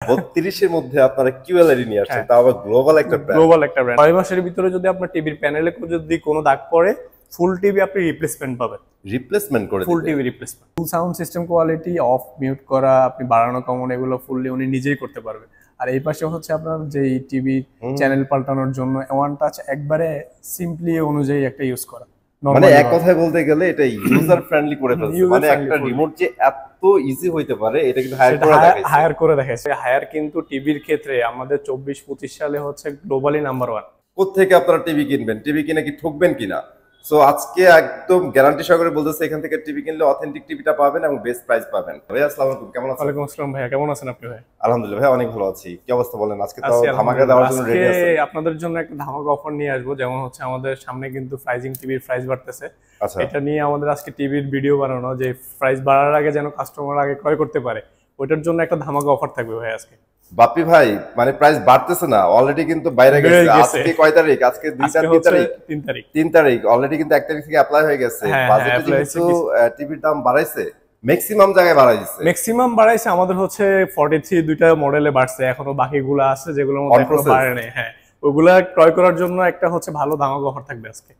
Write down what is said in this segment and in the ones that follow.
32 এর মধ্যে আপনারা কিউএলইডি নিয়ে আসছেন, তাও আবার গ্লোবাল একটা ব্র্যান্ড। 6 মাসের ভিতরে যদি আপনার টিভির প্যানেলে যদি কোনো দাগ পড়ে, ফুল টিভি আপনি রিপ্লেসমেন্ট পাবেন। রিপ্লেসমেন্ট করে full TV replacement, full sound system quality, off mute করা, আপনি বাড়ানো কমানো এগুলো ফুললি উনি নিজেই করতে পারবে। আর এই পাশে হচ্ছে আপনার যে টিভি চ্যানেল পাল্টানোর জন্য ওয়ান টাচ একবারে সিম্পলি অনুযায়ী একটা ইউজ করা। মানে এক কথায় বলতে গেলে এটা ইউজার ফ্রেন্ডলি করে ফেলছে, মানে একটা রিমোট যে এত ইজি হইতে পারে এটা কিন্তু হায়ার করে দেখাইছে। হায়ার কিন্তু টিভির ক্ষেত্রে আমাদের 24-25 সালে হচ্ছে গ্লোবালি নাম্বার 1। কোত্থেকে আপনারা টিভি কিনবেন, টিভি কিনে কি ঠকবেন কিনা, সো আজকে একদম গ্যারান্টি সহকারে বলতেছে এখান থেকে টিভি কিনলে অথেন্টিক টিভিটা পাবেন এবং বেস্ট প্রাইস পাবেন। ভাই আসসালামু আলাইকুম, কেমন আছেন? ওয়ালাইকুম আসসালাম ভাইয়া, কেমন আছেন আপনি? ভাই আলহামদুলিল্লাহ ভাই, অনেক ভালো আছি। কি অবস্থা বলেন? আজকে তো ধামাকা দেওয়ার জন্য রেডি আছি। আজকে আপনাদের জন্য একটা ধামাকা অফার নিয়ে আসবো, যেমন হচ্ছে আমাদের সামনে কিন্তু প্রাইজিং টিভির প্রাইস বাড়তেছে। এটা নিয়ে আমাদের আজকে টিভির ভিডিও বানানো, যে প্রাইস বাড়ার আগে যেন কাস্টমার আগে ক্রয় করতে পারে, ওইটার জন্য একটা ধামাকা অফার থাকবে ভাই আজকে। বাপি ভাই, মানে প্রাইস বাড়তেছে না, অলরেডি কিন্তু বাইরে গেছে। আজকে কয় তারিখ? আজকে 3 তারিখ অলরেডি কিন্তু 1 তারিখ থেকে অ্যাপ্লাই হয়ে গেছে। বাজেটে কিন্তু টিভির দাম বাড়াইছে, ম্যাক্সিমাম জায়গায় বাড়াইছে। ম্যাক্সিমাম বাড়াইছে আমাদের হচ্ছে 43 দুইটা মডেলে বাড়ছে, এখনো বাকিগুলো আছে যেগুলোর মধ্যে এখনো বাড়ে নাই। হ্যাঁ, ওগুলা ক্রয় করার জন্য একটা হচ্ছে ভালো ধামাকা অফার থাকবে আজকে।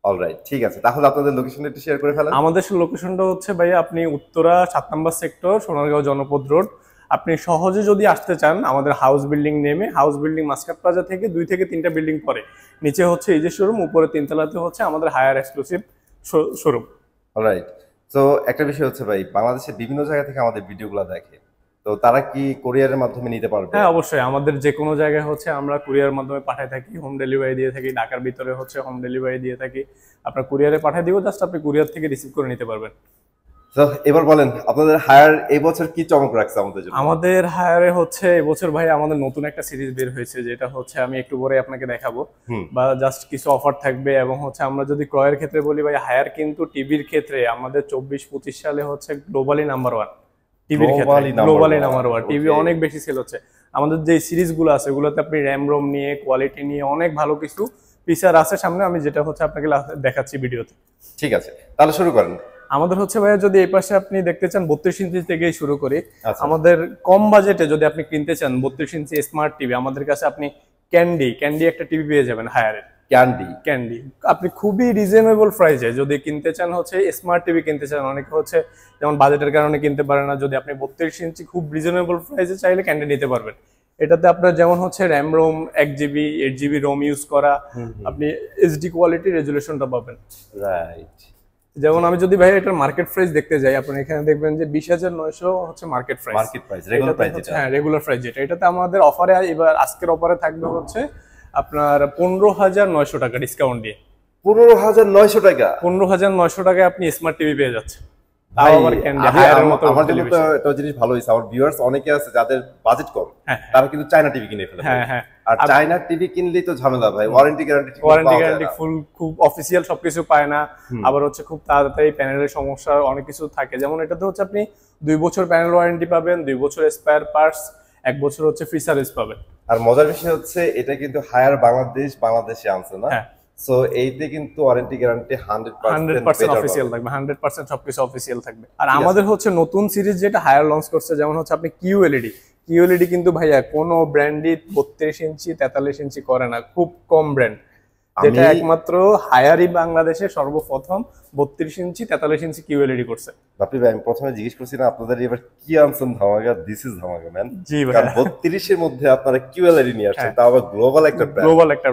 অলরাইট, ঠিক আছে। তাহলে আপনাদের লোকেশনটা একটু শেয়ার করে ফেলেন। আমাদের লোকেশনটা হচ্ছে ভাই আপনি উত্তরা 7 নম্বর সেক্টর, সোনারগাঁও জনপদ রোড। আপনি সহজে যদি আসতে চান আমাদের হাউস বিল্ডিং নেমে, হাউস বিল্ডিং মাস্কাট প্লাজা থেকে 2 থেকে 3টা বিল্ডিং পরে নিচে হচ্ছে এই যে শোরুম, উপরে 3 তলাতে হচ্ছে আমাদের হায়ার এক্সক্লুসিভ শোরুম। অলরাইট, তো একটা বিষয় হচ্ছে ভাই, বাংলাদেশের বিভিন্ন জায়গা থেকে আমাদের ভিডিওগুলো দেখে, তো তারা কি কুরিয়ারের মাধ্যমে নিতে পারবে? হ্যাঁ অবশ্যই, আমাদের যে কোনো জায়গায় হচ্ছে আমরা কুরিয়ার মাধ্যমে পাঠাই থাকি, হোম ডেলিভারি দিয়ে থাকি। ঢাকার ভিতরে হচ্ছে হোম ডেলিভারি দিয়ে থাকি, আপনার কুরিয়ারে পাঠিয়ে দিব, জাস্ট আপনি কুরিয়ার থেকে রিসিভ করে নিতে পারবেন। তো এবার বলেন আপনাদের হায়ার এই বছর কি চমক রাখছে আমাদের জন্য? আমাদের হায়ারে হচ্ছে এবছর ভাই আমাদের নতুন একটা সিরিজ বের হয়েছে, যেটা হচ্ছে আমি একটু পরে আপনাকে দেখাবো, বা জাস্ট কিছু অফার থাকবে। এবং হচ্ছে আমরা যদি ক্রয়ের ক্ষেত্রে বলি ভাই, হায়ার কিন্তু টিভির ক্ষেত্রে আমাদের 24-25 সালে হচ্ছে গ্লোবালি নাম্বার 1। টিভির ক্ষেত্রে গ্লোবালি নাম্বার 1, টিভি অনেক বেশি সেল হচ্ছে। আমাদের যে সিরিজগুলো আছে ওগুলোতে আপনি র্যাম রোম নিয়ে, কোয়ালিটি নিয়ে অনেক ভালো কিছু ফিচার আছে সামনে, আমি যেটা হচ্ছে আপনাকে দেখাচ্ছি ভিডিওতে। ঠিক আছে, তাহলে শুরু করেন। আমাদের হচ্ছে ভাইয়া যদি এই পাশে আপনি দেখতে চান 32 ইঞ্চি থেকেই শুরু করি। আমাদের কম বাজেটে যদি আপনি কিনতে চান 32 ইঞ্চি স্মার্ট টিভি, আমাদের কাছে আপনি ক্যান্ডি একটা টিভি পেয়ে যাবেন হায়ারের। ক্যান্ডি আপনি খুবই রিজনেবল প্রাইসে যদি কিনতে চান, হচ্ছে স্মার্ট টিভি কিনতে চান, অনেকে হচ্ছে যেমন বাজেটের কারণে কিনতে পারে না, যদি আপনি 32 ইঞ্চি খুব রিজনেবল প্রাইসে চাইলে ক্যান্ডি নিতে পারবেন। এটাতে আপনার যেমন হচ্ছে RAM ROM 1GB 8GB Rome use করা, আপনি এইচডি কোয়ালিটি রেজুলেশনটা পাবেন। রাইট, যেমন আমি যদি ভাই এটার মার্কেট প্রাইস দেখতে যাই, আপনি এখানে দেখবেন যে 20,900 হচ্ছে মার্কেট প্রাইস, রেগুলার প্রাইস যেটা। হ্যাঁ, রেগুলার প্রাইস যেটা। এটাতে আমাদের অফারে এবার আজকের অফারে থাকবে হচ্ছে আপনার 15,900 টাকা ডিসকাউন্ট দিয়ে। 15,900 টাকা? 15,900 টাকায় আপনি স্মার্ট টিভি পেয়ে যাচ্ছেন। আমার জন্য তো একটা জিনিস ভালো হয়েছে, আমার ভিউয়ার্স অনেকে আছে যাদের বাজেট কম, তারা কিন্তু চায়না টিভি কিনে ফেলে। হ্যাঁ, আর চায়না টিভি কিনলেই তো ঝামেলা ভাই, ওয়ারেন্টি গ্যারান্টি ফুল খুব অফিসিয়াল সবকিছু পায় না। আবার হচ্ছে খুব তাড়াতাড়ি প্যানেলের সমস্যা অনেক কিছু থাকে, যেমন এটাতে হচ্ছে আপনি 2 বছর প্যানেল ওয়ারেন্টি পাবেন, 2 বছর স্পেয়ার পার্টস, 1 বছর হচ্ছে ফ্রি সার্ভিস পাবেন। আর মজার বিষয় হচ্ছে এটা কিন্তু হায়ার বাংলাদেশে আনছে না, সো এইতে কিন্তু ওয়ারেন্টি গ্যারান্টি 100% অফিসিয়াল থাকবে, 100% সবকিছু অফিসিয়াল থাকবে। আর আমাদের হচ্ছে নতুন সিরিজ যেটা হায়ার লঞ্চ করছে, যেমন হচ্ছে আপনি কিউএলইডি কিন্তু ভাইয়া কোনো ব্র্যান্ডই 32 ইঞ্চি 43 ইঞ্চি করে না, খুব কম ব্র্যান্ড, যেটা একমাত্র হায়ারই বাংলাদেশে সর্বপ্রথম 32 ইঞ্চি 43 ইঞ্চি কিউএলইডি করছে। বাপি ভাই, আমি প্রথমে জিজ্ঞেস করছি না আপনাদের এবার কি আনছেন ধামাকা, দিস ইজ ধামাকা ম্যান। জি ভাই, কারণ 32 এর মধ্যে আপনারা কিউএলইডি নিয়ে আসছেন, তাও আবার গ্লোবাল একটা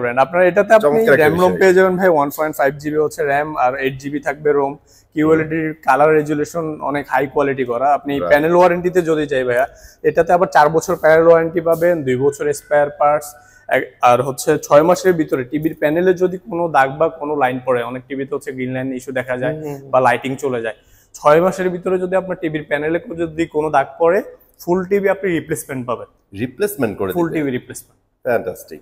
ব্র্যান্ড। আপনারা এটাতে আপনি র‍্যাম রোম পেয়ে যাবেন ভাই 1.5GB হচ্ছে র‍্যাম, আর 8GB থাকবে রোম। কিউএলইডির কালার রেজুলেশন অনেক হাই কোয়ালিটি করা। আপনি প্যানেল ওয়ারেন্টিতে যদি যাই ভাইয়া, এটাতে আবার 4 বছর প্যানেল ওয়ারেন্টি পাবেন, 2 বছর স্পেয়ার পার্টস, আর হচ্ছে 6 মাসের ভিতরে টিভির প্যানেলে যদি কোনো দাগ বা কোনো লাইন পড়ে, অনেক টিভিতে হচ্ছে গ্রিন লাইন ইস্যু দেখা যায় বা লাইটিং চলে যায়, 6 মাসের ভিতরে যদি আপনার টিভির প্যানেলে যদি কোনো দাগ পড়ে, ফুল টিভি আপনি রিপ্লেসমেন্ট পাবেন। ফুল টিভি রিপ্লেসমেন্ট, ফ্যান্টাস্টিক।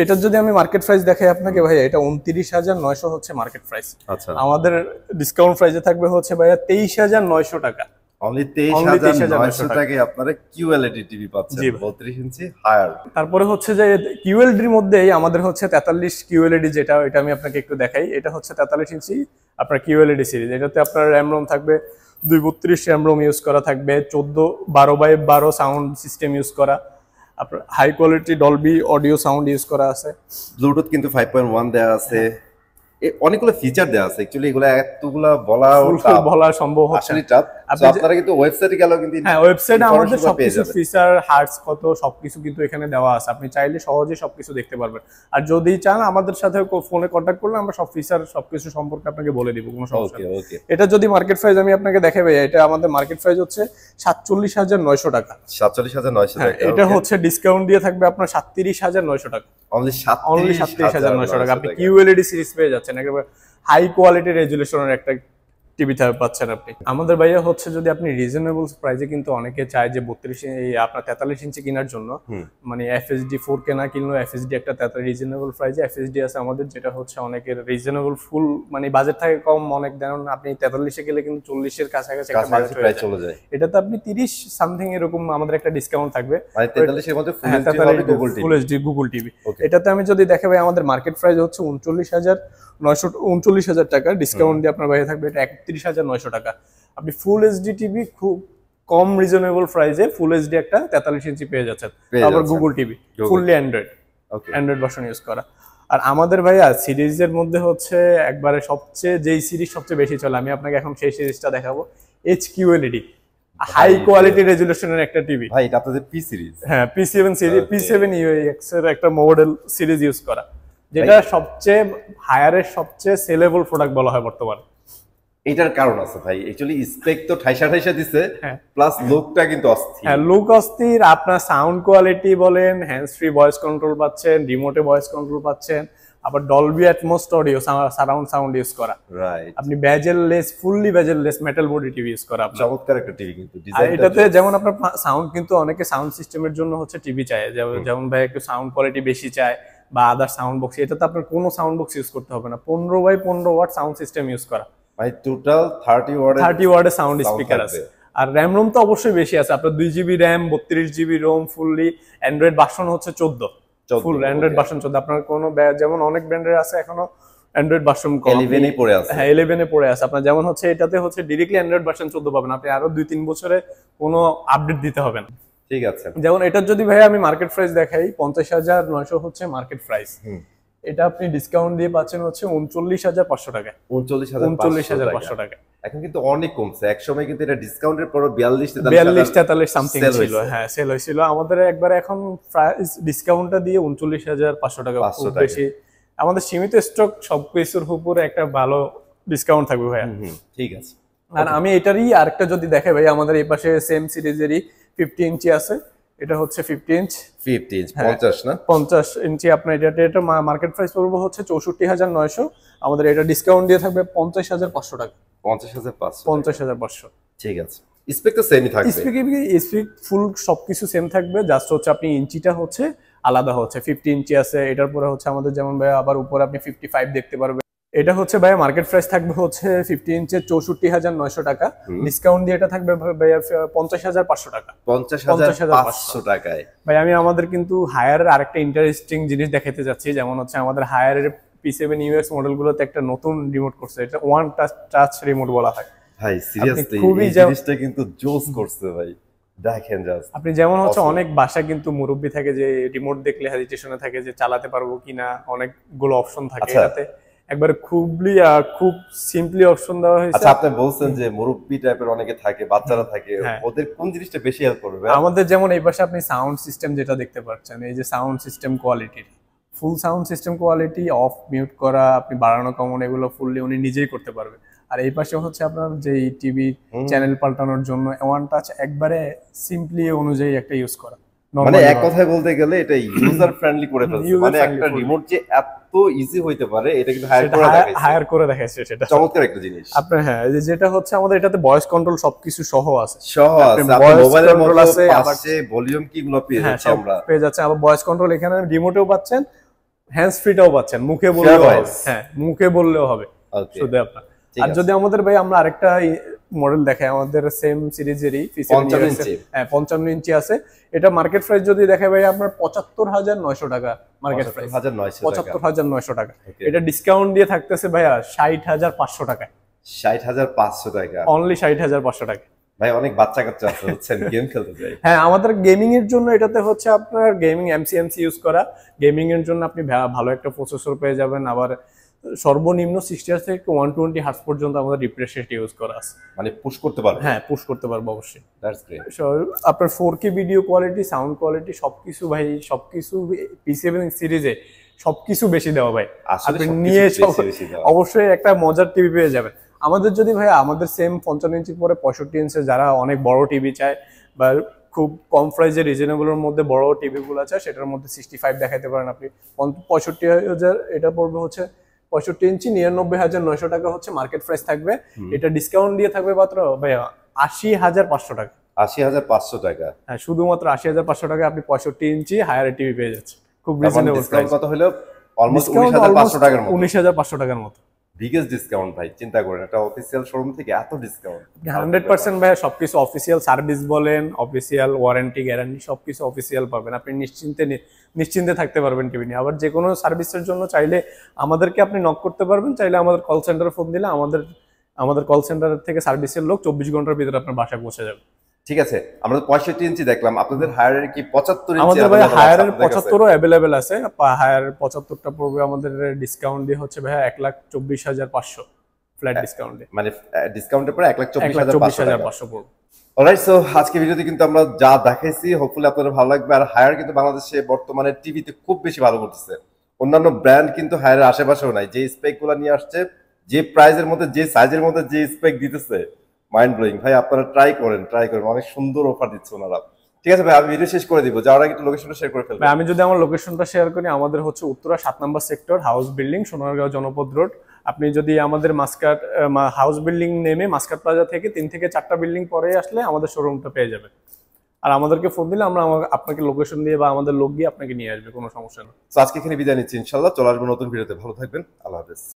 এটার যদি আমি মার্কেট প্রাইস দেখাই আপনাকে ভাইয়া, এটা 29,900 হচ্ছে মার্কেট প্রাইস। আচ্ছা, আমাদের ডিসকাউন্ট প্রাইসে থাকবে হচ্ছে ভাইয়া 23,900 টাকা। অনলি 23,900 টাকায় আপনারা কিউএলইডি টিভি পাচ্ছেন 32 ইঞ্চি হায়ার। তারপরে হচ্ছে যে কিউএলইডির মধ্যেই আমাদের হচ্ছে 43 কিউএলইডি, যেটা এটা আমি আপনাকে একটু দেখাই। এটা হচ্ছে 43 ইঞ্চি আপনার কিউএলইডি সিরিজ। এটাতে আপনার র্যাম রোম থাকবে 232 র্যাম রোম ইউজ করা থাকবে, 12 12x12 সাউন্ড সিস্টেম ইউজ করা, আপনার high quality Dolby audio sound use করা আছে, ব্লুটুথ কিন্তু 5.1 দেওয়া আছে, অনেকগুলো ফিচার দেওয়া আছে। অ্যাকচুয়ালি এগুলো এতগুলো বলা সম্ভব হচ্ছে না। আপনারা কিন্তু ওয়েবসাইটে গেলেও কিন্তু হ্যাঁ, ওয়েবসাইটে আমাদের সবকিছু ফিচার হার্টস কত সবকিছু কিন্তু এখানে দেওয়া আছে, আপনি চাইলে সহজে সবকিছু দেখতে পারবেন। আর যদি চান আমাদের সাথে ফোনে কন্ট্যাক্ট করলে আমরা সব ফিচার সবকিছু সম্পর্কে আপনাকে বলে দিব, কোনো সমস্যা নেই। এটা যদি মার্কেট প্রাইস আমি আপনাকে দেখাই ভাই, এটা আমাদের মার্কেট প্রাইস হচ্ছে 47,900 টাকা। 47,900 টাকা। এটা হচ্ছে ডিসকাউন্ট দিয়ে থাকবে আপনার 37,900 টাকা। অনলি 37,900 টাকা আপনি কিউএলইডি সিরিজ পেয়ে যাচ্ছেন, একেবারে হাই কোয়ালিটি রেজুলেশনের একটা টিভি পাচ্ছেন আপনি। আমাদের ভাইয়া হচ্ছে যদি আপনি রিজনেবল প্রাইসে, কিন্তু অনেকে চায় যে আপনার 43 ইঞ্চি কেনার জন্য, মানে এফএসডি 4K না কিনলেও এফএসডি একটা রিজনেবল প্রাইসে এফএসডি আছে আমাদের, যেটা হচ্ছে অনেকের রিজনেবল ফুল মানে বাজেট থাকে কম, অনেক দেন আপনি 43-এ গেলে কিন্তু 40-এর কাছাকাছি একটা বাজেট হয়ে চলে যায়। এটাতে আপনি 30 সামথিং এরকম আমাদের একটা ডিসকাউন্ট থাকবে, মানে 43-এর মধ্যে ফুল এইচডি গুগল টিভি। এটাতে আমি যদি দেখে ভাই আমাদের মার্কেট প্রাইস হচ্ছে 39,000 টাকা, ডিসকাউন্ট দিয়ে আপনার বাইরে থাকবে এটা 31,900 টাকা। আপনি ফুল এইচডি টিভি খুব কম রিজনেবল প্রাইসে ফুল এইচডি একটা 43 ইঞ্চি পেয়ে যাচ্ছেন, তারপর Google TV fully Android version use করা। আর আমাদের ভাইয়া সিরিজের মধ্যে হচ্ছে একবারে সবচেয়ে যেই সিরিজ সবচেয়ে বেশি চলে, আমি আপনাকে এখন সেই সিরিজটা দেখাবো, HQLED হাই কোয়ালিটি রেজুলেশনের একটা টিভি। ভাই এটা আপনাদের পি সিরিজ? হ্যাঁ, P7 সিরিজ, P7 UX এর একটা মডেল সিরিজ ইউজ করা, যেটা সবচেয়ে হায়ারের সবচেয়ে সেলেবল প্রোডাক্ট বলা হয় বর্তমানে। এটার কারণ আছে ভাই, অ্যাকচুয়ালি স্পেক তো ঠাইসা দিছে, প্লাস লুকটা কিন্তু অস্থির। হ্যাঁ, লুক অস্থির, আপনার সাউন্ড কোয়ালিটি বলেন, হ্যান্ডস ফ্রি ভয়েস কন্ট্রোল পাচ্ছেন, রিমোটে ভয়েস কন্ট্রোল পাচ্ছেন, আবার Dolby atoms audio surround sound use করা, রাইট। আপনি bezel-less fully bezel-less metal body TV use করা। চমৎকার একটা টিভি কিন্তু ডিজাইনটা। এটাতে যেমন আপনার সাউন্ড, কিন্তু অনেকে সাউন্ড সিস্টেমের জন্য হচ্ছে টিভি চায়, যেমন ভাই একটু সাউন্ড কোয়ালিটি বেশি চায় বা আদার সাউন্ড বক্স, এটাতে আপনার কোনো সাউন্ড বক্স ইউজ করতে হবে না, 15x15 watt sound system use করা, ভাই টোটাল 30 ওয়াটের সাউন্ড স্পিকার আছে। আর র্যাম রোম তো অবশ্যই বেশি আছে, আপনার 2GB RAM 32GB ROM, fully Android version হচ্ছে 14, ফুল অ্যান্ড্রয়েড ভার্সন 14। আপনার কোনো যেমন অনেক ব্র্যান্ডের আছে এখনো অ্যান্ড্রয়েড ভার্সন 11 এ পড়ে আছে। হ্যাঁ, 11 এ পড়ে আছে আপনার, যেমন হচ্ছে এটাতে হচ্ছে ডাইরেক্টলি অ্যান্ড্রয়েড ভার্সন 14 পাবেন, আপনি আরো 2-3 বছরে কোনো আপডেট দিতে হবে না। ঠিক আছে। যেমন এটার যদি ভাই আমি মার্কেট প্রাইস দেখাই, 50,900 হচ্ছে মার্কেট প্রাইস, এটা আপনি ডিসকাউন্ট দিয়ে পাচ্ছেন হচ্ছে 39,500 টাকায়। 39,500 টাকা। এখন কিন্তু অনেক কমছে, একসময় কিন্তু এটা ডিসকাউন্টের পর 42-43 সামথিং ছিল। হ্যাঁ, সেল হয়েছিল আমাদের একবার, এখন প্রাইস ডিসকাউন্টটা দিয়ে 39,500 টাকা, খুব বেশি। আমাদের সীমিত স্টক, সবকিছুর উপরে একটা ভালো ডিসকাউন্ট থাকবে ভাইয়া। ঠিক আছে। আর আমি এটারই আরেকটা যদি দেখাই ভাই, আমাদের এই পাশে সেম সিরিজেরই 50 ইঞ্চি আছে, এটা হচ্ছে 50 ইঞ্চ 50 না 50 ইঞ্চি আপনার, এটা মার্কেট প্রাইস পড়বে হচ্ছে 64,900, আমাদের এটা ডিসকাউন্ট দিয়ে থাকবে 50,500 টাকা। 50,500। ঠিক আছে। স্পেক তো সেমই থাকবে, স্পেক ফুল সবকিছু সেম থাকবে, জাস্ট হচ্ছে আপনি ইঞ্চিটা হচ্ছে আলাদা হচ্ছে, 50 ইঞ্চি আছে, এটার পরে হচ্ছে আমাদের যেমন ভাই আবার উপরে আপনি 55 দেখতে পারবেন। এটা হচ্ছে ভাই মার্কেট প্রাইস থাকবে হচ্ছে 50 ইঞ্চের 64,900 টাকা, ডিসকাউন্ট দিয়ে এটা থাকবে ভাই 50,500 টাকা। 50,500 টাকায় ভাই আমি আমাদের কিন্তু হায়ারের আরেকটা ইন্টারেস্টিং জিনিস দেখাতে যাচ্ছি, যেমন হচ্ছে আমাদের হায়ারের P7 UX মডেলগুলোতে একটা নতুন রিমোট করছে, এটা ওয়ান টাচ রিমোট বলা হয়। ভাই সিরিয়াসলি এই জিনিসটা কিন্তু জোস করছে ভাই, দেখেন জাস্ট। আপনি যেমন হচ্ছে অনেক বাসা কিন্তু মুরব্বি থাকে যে রিমোট দেখলে হেজিটেশনে থাকে যে চালাতে পারবো কিনা, অনেকগুলো অপশন থাকে, এটাতে একবারে খুব সিম্পলি অপশন দেওয়া হয়েছে। আচ্ছা, আপনি বলছেন যে মুরব্বি টাইপের অনেকে থাকে, বাচ্চারা থাকে, ওদের কোন জিনিসটা বেশি হেল্প করবে? আমাদের যেমন এই পাশে আপনি সাউন্ড সিস্টেম যেটা দেখতে পাচ্ছেন, এই যে সাউন্ড সিস্টেম কোয়ালিটি, ফুল sound system quality, off mute করা, আপনি বাড়ানো কমানো এগুলো ফুললি উনি নিজেই করতে পারবে। আর এই পাশে হচ্ছে আপনার যে টিভি চ্যানেল পাল্টানোর জন্য ওয়ান টাচ একবারে সিম্পলি অনুযায়ী একটা ইউজ করা, মানে এক কথায় বলতে গেলে এটা ইউজার ফ্রেন্ডলি করে ফেলছে, মানে একটা রিমোট যে এত ইজি হইতে পারে এটা কিন্তু হায়ার করে দেখাইছে, সেটা চমৎকার একটা জিনিস। আপনার হ্যাঁ, যেটা হচ্ছে আমাদের এটাতে ভয়েস কন্ট্রোল সবকিছু সহ আছে, আপনি মোবাইলের মধ্যে পাশে ভলিউম কি গুলো পেয়ে যাচ্ছে, আমরা পেয়ে যাচ্ছে, আবার ভয়েস কন্ট্রোল এখানে রিমোটেও পাচ্ছেন, হ্যান্ডস ফ্রিটাও পাচ্ছেন, মুখে বললেও হবে, হ্যাঁ মুখে বললেও হবে শুধু আপনার। আর যদি আমাদের ভাই আমরা আরেকটা মডেল দেখাই, আমাদের সেম সিরিজেরই 55 ইঞ্চি আছে, এটা মার্কেট প্রাইস যদি দেখাই ভাই আপনার 75,900 টাকা মার্কেট প্রাইস, 75,900 টাকা। এটা ডিসকাউন্ট দিয়ে থাকতেছে ভাইয়া 60,500 টাকায়। 60,500 টাকা, অনলি 60,500 টাকা। ভাই অনেক বাচ্চা কাচ্চা আছে বুঝছেন, গেম খেলতে চাই। হ্যাঁ, আমাদের গেমিং এর জন্য এটাতে হচ্ছে আপনার গেমিং এমসি ইউজ করা। গেমিং এর জন্য আপনি ভালো একটা প্রসেসর পেয়ে যাবেন, আবার সর্বনিম্ন 60 হার্টজ থেকে 120 হার্টজ পর্যন্ত আমাদের রিফ্রেশ রেট ইউজ করা আছে। মানে পুশ করতে পারবে? হ্যাঁ, পুশ করতে পারবো অবশ্যই। That's great. আপনার 4K video quality, sound quality সবকিছু ভাই, সবকিছু P7 সিরিজে সবকিছু বেশি দেওয়া ভাই। আপনি নিয়ে অবশ্যই একটা মজার টিভি পেয়ে যাবেন। আমাদের যদি ভাই আমাদের সেম 55 ইঞ্চির পরে 65 ইঞ্চি যারা অনেক বড় টিভি চায় বা খুব কম প্রাইসে রিজনেবলের মধ্যে বড় টিভিগুলো চায়, সেটার মধ্যে 65 দেখাতে পারেন আপনি। 65,000 এটা পড়বে হচ্ছে 65 ইঞ্চি, 99,900 টাকা হচ্ছে মার্কেট প্রাইস থাকবে। এটা ডিসকাউন্ট দিয়ে থাকবে মাত্র ভাই 80,500 টাকা। 80,500 টাকা? হ্যাঁ, শুধুমাত্র 80,500 টাকা আপনি 65 ইঞ্চি হায়ার টিভি পেয়ে যাচ্ছেন খুব রিজনেবল প্রাইস। কত হলো? অলমোস্ট 19,500 টাকার মতো। 19,500 টাকার মতো বিগেস্ট ডিসকাউন্ট ভাই, চিন্তা করেন একটা অফিসিয়াল শোরুম থেকে এত ডিসকাউন্ট। 100% ভাই সবকিছু অফিসিয়াল সার্ভিস বলেন, অফিসিয়াল ওয়ারেন্টি গ্যারান্টি সবকিছু অফিসিয়াল পাবেন। আপনি নিশ্চিন্তে থাকতে পারবেন টিভি নিয়ে। আবার যে কোনো সার্ভিসের জন্য চাইলে আমাদেরকে আপনি নক করতে পারবেন, চাইলে আমাদের কল সেন্টারে ফোন দিলে আমাদের কল সেন্টার থেকে সার্ভিসের লোক 24 ঘন্টার ভিতরে আপনার বাসায় পৌঁছে যাবে। ঠিক আছে, আমরা 65 ইঞ্চি দেখলাম, আপনাদের হায়ারের কি 75 ইঞ্চি? আমাদের ভাই হায়ারের 75ও अवेलेबल আছে। হায়ার 75টা পড়বে আমাদের ডিসকাউন্ট দিয়ে হচ্ছে ভাই 1,24,500 ফ্ল্যাট ডিসকাউন্টে। মানে ডিসকাউন্টের পরে 1,24,500 পড়বে। অলরাইট, সো আজকে ভিডিওতে কিন্তু আমরা যা দেখাইছি হোপফুলি আপনাদের ভালো লাগবে। আর হায়ার কিন্তু বাংলাদেশে বর্তমানে টিভিতে খুব বেশি ভালো করতেছে। অন্যান্য ব্র্যান্ড কিন্তু হায়ারের আশেপাশেও নাই। যে স্পেকগুলো নিয়ে আসছে, যে প্রাইজের মধ্যে, যে সাইজের মধ্যে যে স্পেক দিতেছে, মাইন্ড ব্লোয়িং ভাই। আপনারা ট্রাই করেন, অনেক সুন্দর অফার দিচ্ছে ওনারা। ঠিক আছে ভাই, আমি ভিডিও শেষ করে দিব, যাওয়ার আগে একটু লোকেশনটা শেয়ার করে ফেলবেন। আমি যদি আমার লোকেশনটা শেয়ার করি, আমাদের হচ্ছে উত্তরা 7 নম্বর সেক্টর, হাউস বিল্ডিং, সোনারগাঁও জনপদ রোড। আপনি যদি আমাদের মাস্কাট হাউস বিল্ডিং নেমে মাস্কাট প্লাজা থেকে 3 থেকে 4টা বিল্ডিং পরে আসলে আমাদের শোরুমটা পেয়ে যাবেন। আর আমাদেরকে ফোন দিলে আমরা আপনাকে লোকেশন দিয়ে বা আমাদের লোক গিয়ে আপনাকে নিয়ে আসবে, কোনো সমস্যা নেই। তো আজকে এখানে বিদায় নিচ্ছি, ইনশাআল্লাহ চলে আসবো নতুন ভিডিওতে। ভালো থাকবেন, আল্লাহ হাফেজ।